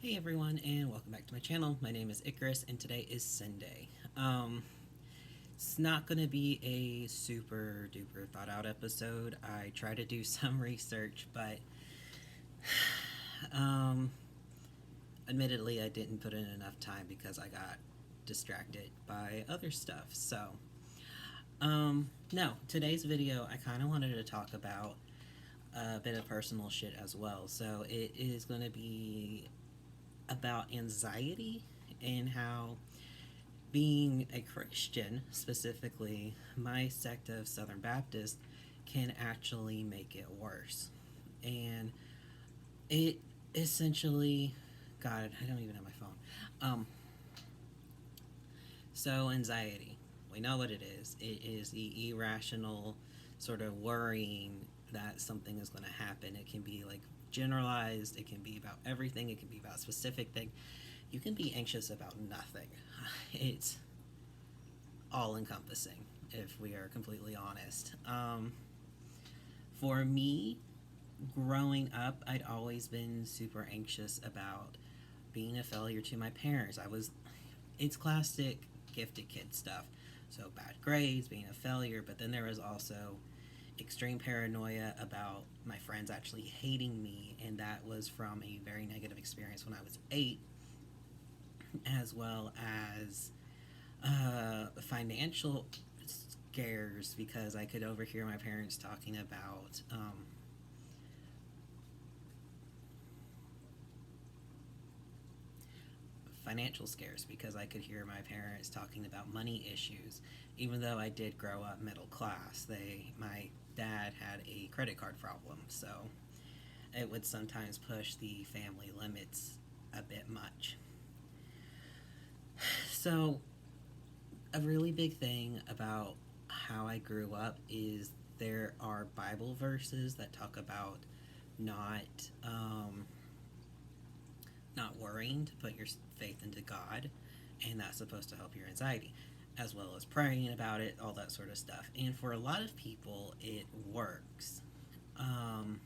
Hey everyone, and welcome back to my channel. My name is Icarus, and today is Sinday. It's not going to be a super duper thought out episode. I try to do some research, but um, admittedly, I didn't put in enough time because I got distracted by other stuff. No, today's video, I kind of wanted to talk about a bit of personal shit as well. So it is going to be about anxiety and how being a Christian, specifically my sect of Southern Baptist, can actually make it worse. And it essentially, God, I don't even have my phone. Um, so, anxiety, we know what it is. It is the irrational sort of worrying that something is going to happen. It can be like generalized, it can be about everything, it can be about specific thing. You can be anxious about nothing. It's all encompassing, if we are completely honest. For me, growing up, I'd always been super anxious about being a failure to my parents. It's classic gifted kid stuff. So, bad grades, being a failure, but then there was also extreme paranoia about my friends actually hating me, and that was from a very negative experience when I was 8, as well as financial scares because I could overhear my parents talking about financial scares because I could hear my parents talking about money issues. Even though I did grow up middle class, my dad had a credit card problem, so it would sometimes push the family limits a bit much. So, a really big thing about how I grew up is there are Bible verses that talk about not not worrying to put your faith into God, and that's supposed to help your anxiety, as well as praying about it, all that sort of stuff. And for a lot of people, it works. Um,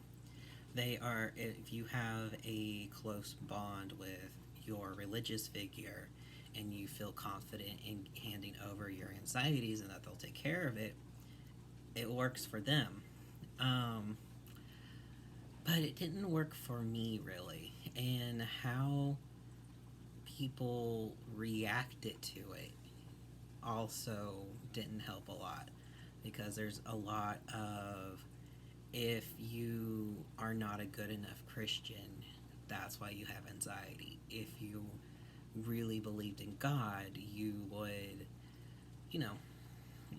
if you have a close bond with your religious figure and you feel confident in handing over your anxieties and that they'll take care of it, it works for them. Um, but it didn't work for me really. And how people reacted to it also didn't help a lot because there's a lot of if you are not a good enough Christian, that's why you have anxiety. If you really believed in God, you would, you know,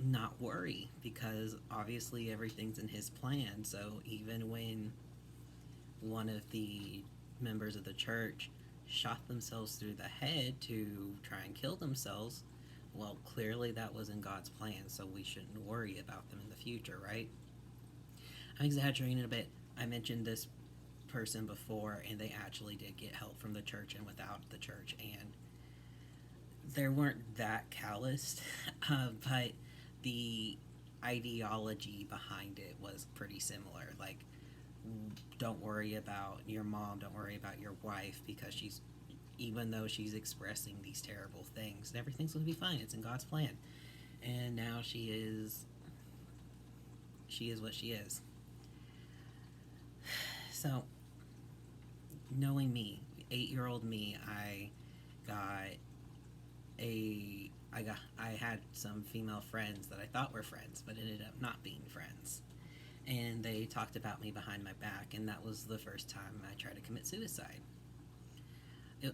not worry because obviously everything's in His plan. So even when one of the members of the church shot themselves through the head to try and kill themselves, well, clearly that was in God's plan, so we shouldn't worry about them in the future, right? I'm exaggerating a bit. I mentioned this person before, and they actually did get help from the church and without the church, and they weren't that calloused, but the ideology behind it was pretty similar. Like, don't worry about your mom, don't worry about your wife because even though she's expressing these terrible things, everything's going to be fine. It's in God's plan. And now she is what she is. So, knowing me, 8-year-old me, got I had some female friends that I thought were friends, but ended up not being friends. And they talked about me behind my back, and that was the first time I tried to commit suicide.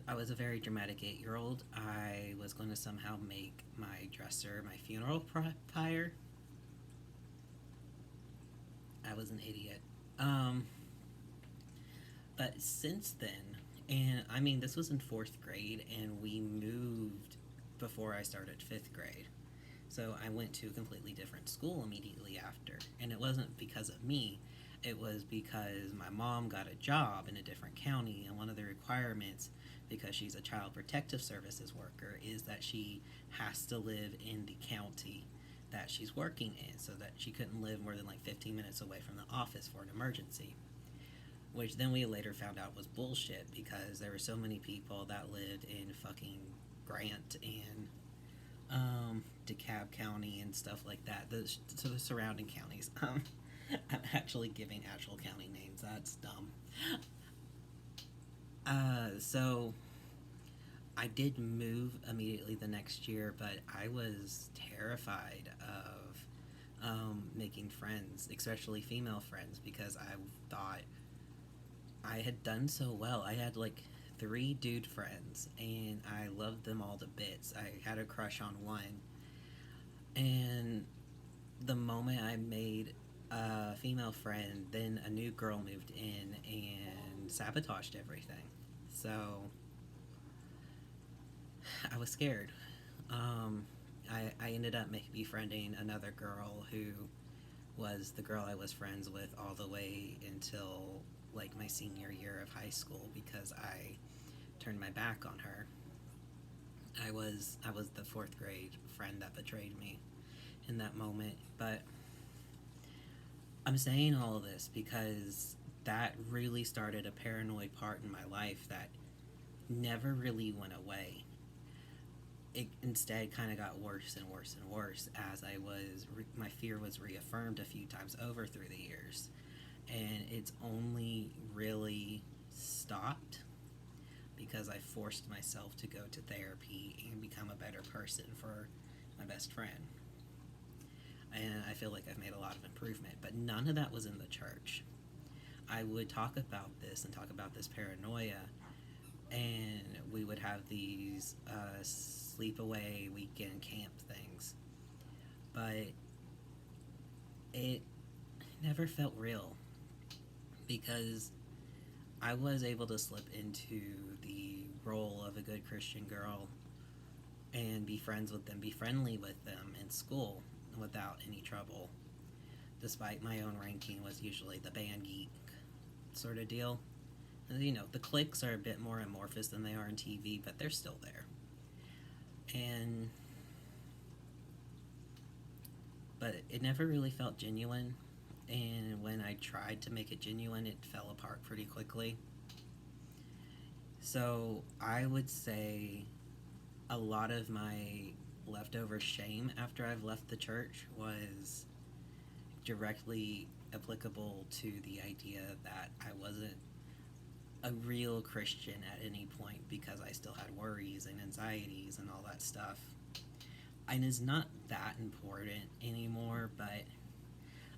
I was a very dramatic 8-year-old. I was going to somehow make my dresser my funeral pyre. I was an idiot. Um, but since then, and I mean, this was in 4th grade, and we moved before I started 5th grade. So I went to a completely different school immediately after. And it wasn't because of me, it was because my mom got a job in a different county, and one of the requirements, because she's a child protective services worker, is that she has to live in the county that she's working in, so that she couldn't live more than like 15 minutes away from the office for an emergency. which then we later found out was bullshit because there were so many people that lived in fucking Grant and DeKalb County and stuff like that. So the surrounding counties. I'm actually giving actual county names. That's dumb. So I did move immediately the next year, but I was terrified of making friends, especially female friends, because I thought I had done so well. I had like 3 dude friends, and I loved them all to bits. I had a crush on one, and the moment I made a female friend, then a new girl moved in and sabotaged everything. So I was scared. I ended up befriending another girl who was the girl I was friends with all the way until like my senior year of high school because I turned my back on her. I was the 4th grade friend that betrayed me in that moment. But I'm saying all of this because that really started a paranoid part in my life that never really went away. It instead kind of got worse and worse and worse as my fear was reaffirmed a few times over through the years. And it's only really stopped because I forced myself to go to therapy and become a better person for my best friend. And I feel like I've made a lot of improvement, but none of that was in the church. I would talk about this and talk about this paranoia, and we would have these sleepaway weekend camp things, but it never felt real because I was able to slip into the role of a good Christian girl and be friends with them, be friendly with them in school without any trouble, despite my own ranking was usually the band geek sort of deal. And, the cliques are a bit more amorphous than they are in TV, but they're still there. But it never really felt genuine, and when I tried to make it genuine, it fell apart pretty quickly. So I would say a lot of my leftover shame after I've left the church was directly applicable to the idea that I wasn't a real Christian at any point because I still had worries and anxieties and all that stuff. And it's not that important anymore, but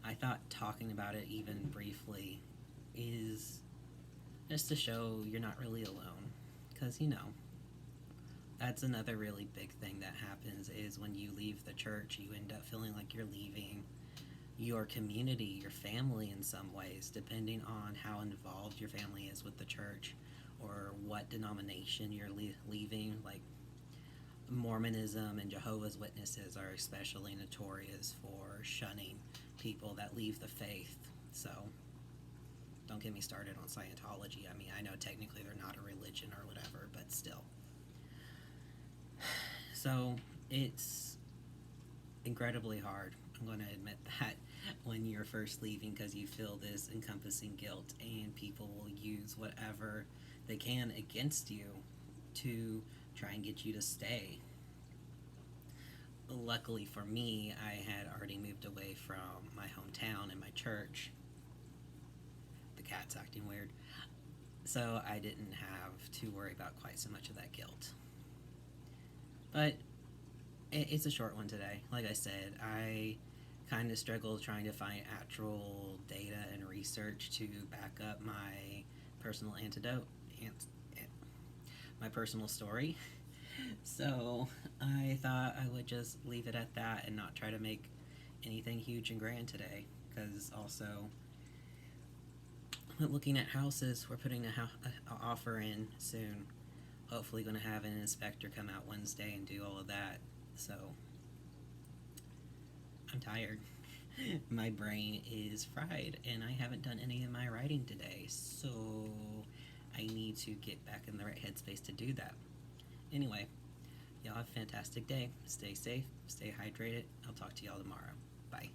I thought talking about it even briefly is just to show you're not really alone. Because, that's another really big thing that happens is when you leave the church, you end up feeling like you're leaving your community, your family in some ways, depending on how involved your family is with the church or what denomination you're leaving. Like Mormonism and Jehovah's Witnesses are especially notorious for shunning people that leave the faith. So don't get me started on Scientology. I mean, I know technically they're not a religion or whatever, but still. So it's incredibly hard. I'm going to admit that when you're first leaving because you feel this encompassing guilt and people will use whatever they can against you to try and get you to stay. Luckily for me, I had already moved away from my hometown and my church. The cat's acting weird. So I didn't have to worry about quite so much of that guilt. But it's a short one today. Like I said, I kind of struggled trying to find actual data and research to back up my personal my personal story. So I thought I would just leave it at that and not try to make anything huge and grand today. Because also, looking at houses, we're putting an offer in soon. Hopefully going to have an inspector come out Wednesday and do all of that. So I'm tired. My brain is fried and I haven't done any of my writing today. So I need to get back in the right headspace to do that. Anyway, y'all have a fantastic day. Stay safe, stay hydrated. I'll talk to y'all tomorrow. Bye.